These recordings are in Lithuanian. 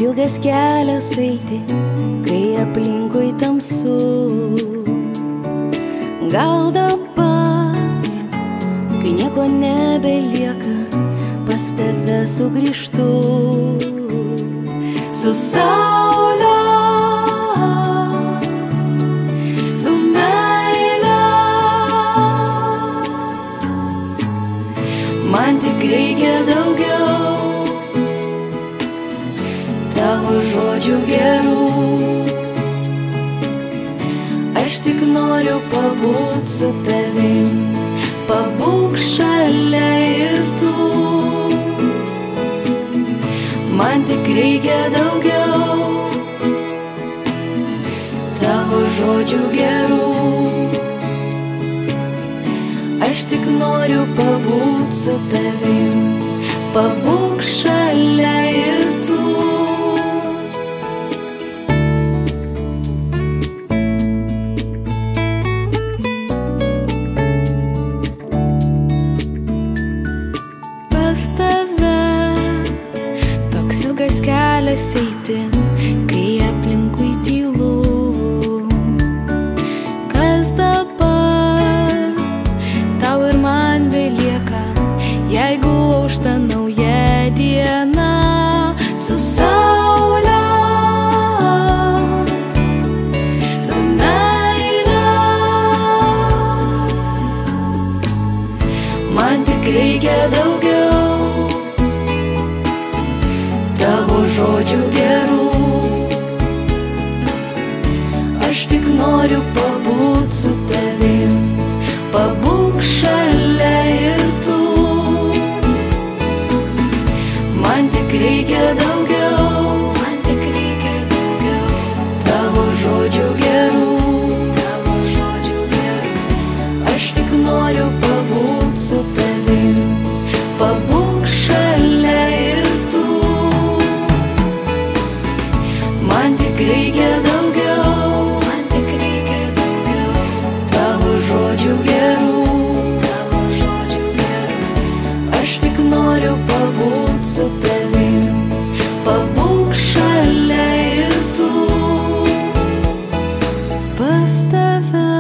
ilgas kelias eiti, kai aplinkui tamsu. Gal dabar, kai nieko nebelieka, pas tave sugrįžtu. Su saule, su meile, man tik reikia daugiau tavo žodžių gerų. Aš tik noriu pabūt su tavim, pabūk šalia ir tu. Man tik reikia daugiau tavo žodžių gerų. Aš tik noriu pabūt su tavim, pabūk šalia ir tu. Kelias eiti, kai aplinkui tylu. Kas dabar tau ir man belieka, jeigu aušta nauja diena. Su saule, su meile, man tik reikia daugiau tavo žodžių gerų. Aš tik noriu pabūt su tavim, pabūk šalia ir tu. Man tik reikia daugiau, man tik reikia daugiau tavo žodžių gerų, tavo žodžių gerų. Aš tik noriu pabūt su tavim, pabūk šalia ir tu. Man tik reikia daugiau, man tik reikia daugiau tavo žodžių gerų, tavo žodžių gerų. Aš tik noriu pabūt su tavim, pabūk šalia ir tu. Pas tave,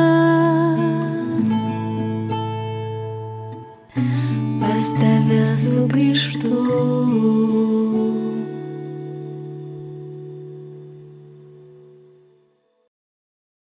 pas tave sugrįžtu.